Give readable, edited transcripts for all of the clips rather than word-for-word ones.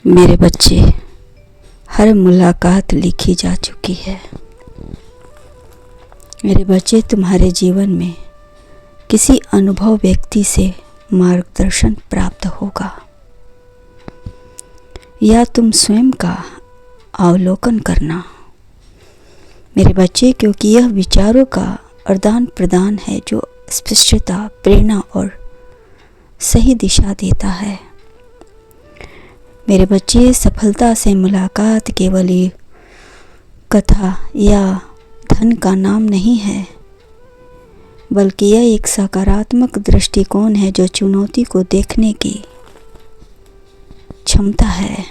मेरे बच्चे, हर मुलाकात लिखी जा चुकी है। मेरे बच्चे, तुम्हारे जीवन में किसी अनुभव व्यक्ति से मार्गदर्शन प्राप्त होगा या तुम स्वयं का अवलोकन करना। मेरे बच्चे, क्योंकि यह विचारों का आदान प्रदान है जो स्पष्टता, प्रेरणा और सही दिशा देता है। मेरे बच्चे, सफलता से मुलाकात केवल कथा या धन का नाम नहीं है, बल्कि यह एक सकारात्मक दृष्टिकोण है जो चुनौती को देखने की क्षमता है।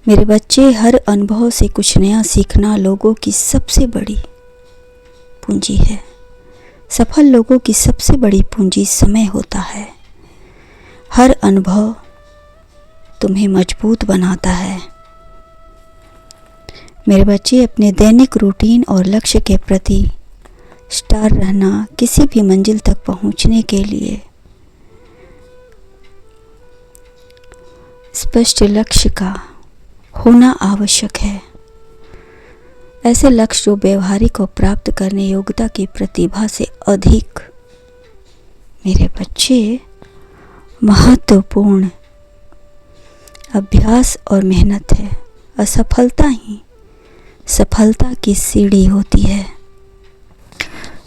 मेरे बच्चे, हर अनुभव से कुछ नया सीखना लोगों की सबसे बड़ी पूंजी है। सफल लोगों की सबसे बड़ी पूंजी समय होता है। हर अनुभव तुम्हें मजबूत बनाता है। मेरे बच्चे, अपने दैनिक रूटीन और लक्ष्य के प्रति स्टार रहना किसी भी मंजिल तक पहुंचने के लिए स्पष्ट लक्ष्य का होना आवश्यक है। ऐसे लक्ष्य जो व्यवहारिक और प्राप्त करने योग्यता की प्रतिभा से अधिक, मेरे बच्चे, महत्वपूर्ण अभ्यास और मेहनत है। असफलता ही सफलता की सीढ़ी होती है।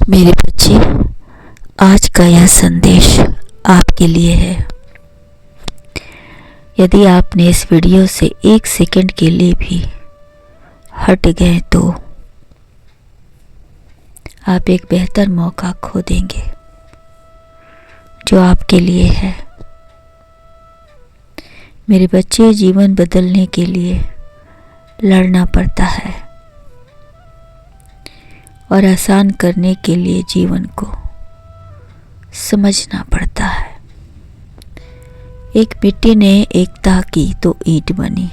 मेरे बच्चे, आज का यह संदेश आपके लिए है। यदि आपने इस वीडियो से 1 सेकंड के लिए भी हट गए तो आप एक बेहतर मौका खो देंगे जो आपके लिए है। मेरे बच्चे, जीवन बदलने के लिए लड़ना पड़ता है और आसान करने के लिए जीवन को समझना पड़ता है। एक मिट्टी ने एकता की तो ईंट बनी।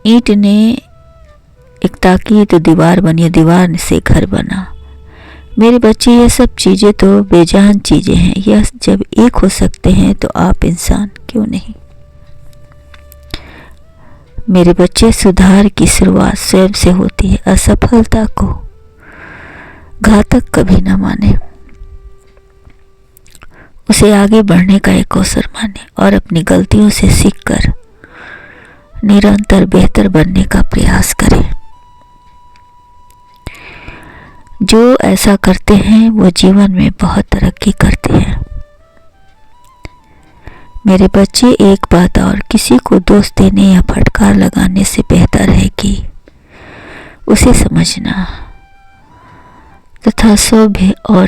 ईंट ने एकता की तो दीवार बनी, दीवार से घर बना। मेरे बच्चे, ये सब चीज़ें तो बेजान चीज़ें हैं। यह जब एक हो सकते हैं तो आप इंसान क्यों नहीं। मेरे बच्चे, सुधार की शुरुआत स्वयं से होती है। असफलता को घातक कभी न माने, उसे आगे बढ़ने का एक अवसर माने और अपनी गलतियों से सीखकर निरंतर बेहतर बनने का प्रयास करें। जो ऐसा करते हैं वो जीवन में बहुत तरक्की करते हैं। मेरे बच्चे, एक बात और, किसी को दोष देने या फटकार लगाने से बेहतर है कि उसे समझना तथा सभ्य और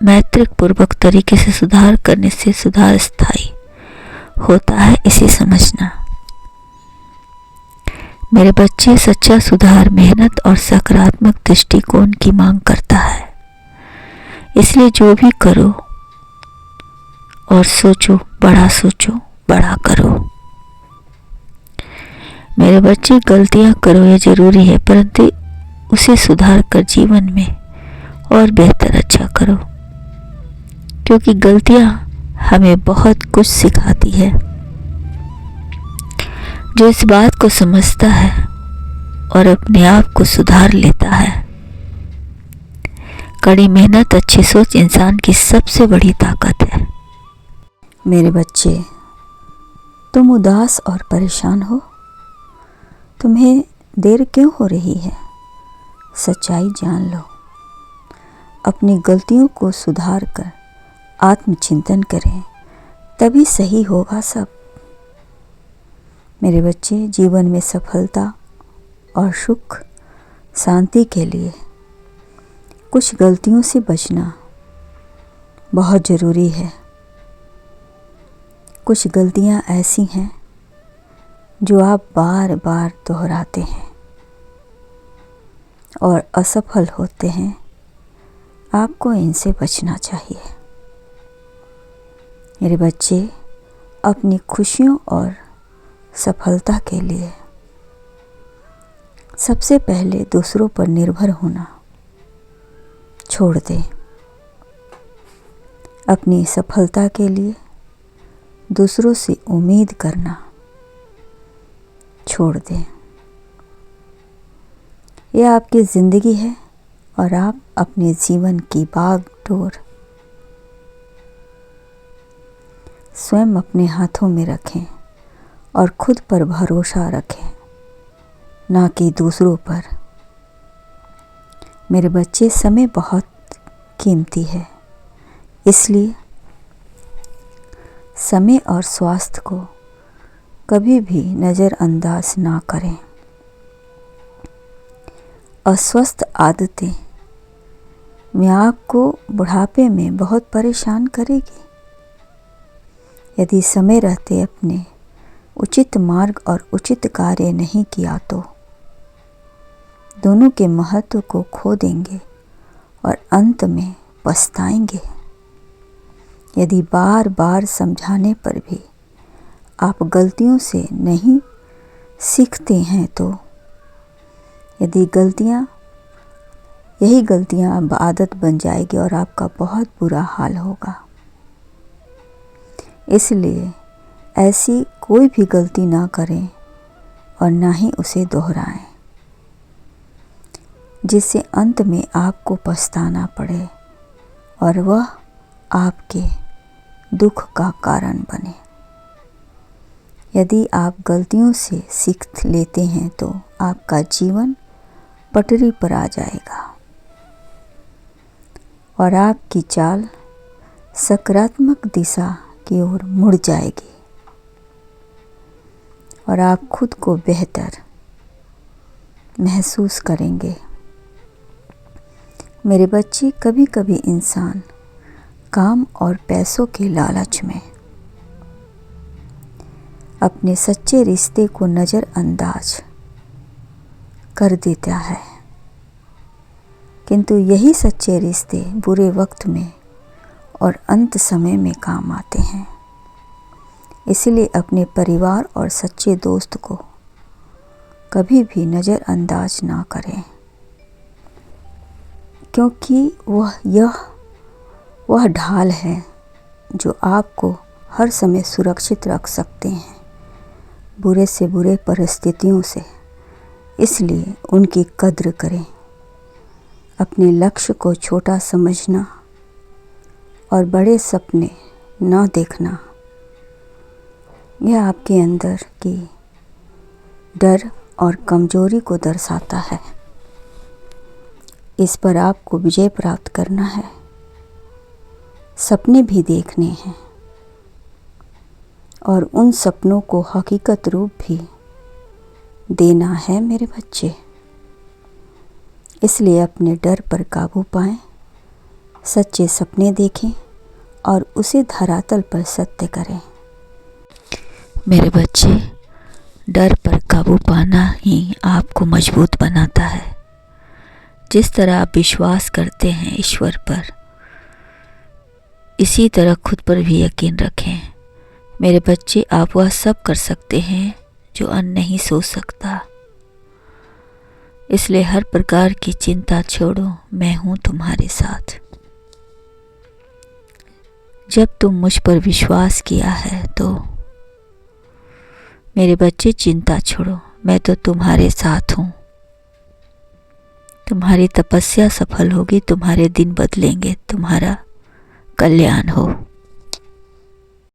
मैत्रिक पूर्वक तरीके से सुधार करने से सुधार स्थायी होता है, इसे समझना। मेरे बच्चे, सच्चा सुधार मेहनत और सकारात्मक दृष्टिकोण की मांग करता है। इसलिए जो भी करो और सोचो, बड़ा करो। मेरे बच्चे, गलतियां करो ये जरूरी है, परंतु उसे सुधार कर जीवन में और बेहतर अच्छा करो, क्योंकि गलतियां हमें बहुत कुछ सिखाती है। जो इस बात को समझता है और अपने आप को सुधार लेता है, कड़ी मेहनत, अच्छी सोच इंसान की सबसे बड़ी ताकत है। मेरे बच्चे, तुम उदास और परेशान हो। तुम्हें देर क्यों हो रही है? सच्चाई जान लो। अपनी गलतियों को सुधार कर आत्मचिंतन करें, तभी सही होगा सब। मेरे बच्चे, जीवन में सफलता और सुख शांति के लिए कुछ गलतियों से बचना बहुत ज़रूरी है। कुछ गलतियां ऐसी हैं जो आप बार बार दोहराते हैं और असफल होते हैं। आपको इनसे बचना चाहिए। मेरे बच्चे, अपनी खुशियों और सफलता के लिए सबसे पहले दूसरों पर निर्भर होना छोड़ दें। अपनी सफलता के लिए दूसरों से उम्मीद करना छोड़ दें। यह आपकी ज़िंदगी है और आप अपने जीवन की भाग-दौड़ स्वयं अपने हाथों में रखें और खुद पर भरोसा रखें, ना कि दूसरों पर। मेरे बच्चे, समय बहुत कीमती है, इसलिए समय और स्वास्थ्य को कभी भी नज़रअंदाज ना करें। अस्वस्थ आदतें में आपको बुढ़ापे में बहुत परेशान करेगी। यदि समय रहते अपने उचित मार्ग और उचित कार्य नहीं किया तो दोनों के महत्व को खो देंगे और अंत में पछताएंगे। यदि बार बार समझाने पर भी आप गलतियों से नहीं सीखते हैं तो यही गलतियां अब आदत बन जाएगी और आपका बहुत बुरा हाल होगा। इसलिए ऐसी कोई भी गलती ना करें और ना ही उसे दोहराएं, जिससे अंत में आपको पछताना पड़े और वह आपके दुख का कारण बने। यदि आप गलतियों से सीख लेते हैं तो आपका जीवन पटरी पर आ जाएगा और आपकी चाल सकारात्मक दिशा की ओर मुड़ जाएगी और आप खुद को बेहतर महसूस करेंगे। मेरे बच्चे, कभी कभी इंसान काम और पैसों के लालच में अपने सच्चे रिश्ते को नज़रअंदाज कर देता है, किंतु यही सच्चे रिश्ते बुरे वक्त में और अंत समय में काम आते हैं। इसलिए अपने परिवार और सच्चे दोस्त को कभी भी नज़रअंदाज ना करें, क्योंकि वह ढाल है जो आपको हर समय सुरक्षित रख सकते हैं बुरे से बुरे परिस्थितियों से। इसलिए उनकी कद्र करें। अपने लक्ष्य को छोटा समझना और बड़े सपने न देखना, यह आपके अंदर की डर और कमजोरी को दर्शाता है। इस पर आपको विजय प्राप्त करना है। सपने भी देखने हैं और उन सपनों को हकीकत रूप भी देना है मेरे बच्चे। इसलिए अपने डर पर काबू पाएं, सच्चे सपने देखें और उसे धरातल पर सत्य करें। मेरे बच्चे, डर पर काबू पाना ही आपको मजबूत बनाता है। जिस तरह आप विश्वास करते हैं ईश्वर पर, इसी तरह खुद पर भी यकीन रखें। मेरे बच्चे, आप वह सब कर सकते हैं जो अन्य नहीं सोच सकता। इसलिए हर प्रकार की चिंता छोड़ो, मैं हूँ तुम्हारे साथ। जब तुम मुझ पर विश्वास किया है तो मेरे बच्चे चिंता छोड़ो, मैं तो तुम्हारे साथ हूँ। तुम्हारी तपस्या सफल होगी, तुम्हारे दिन बदलेंगे, तुम्हारा कल्याण हो।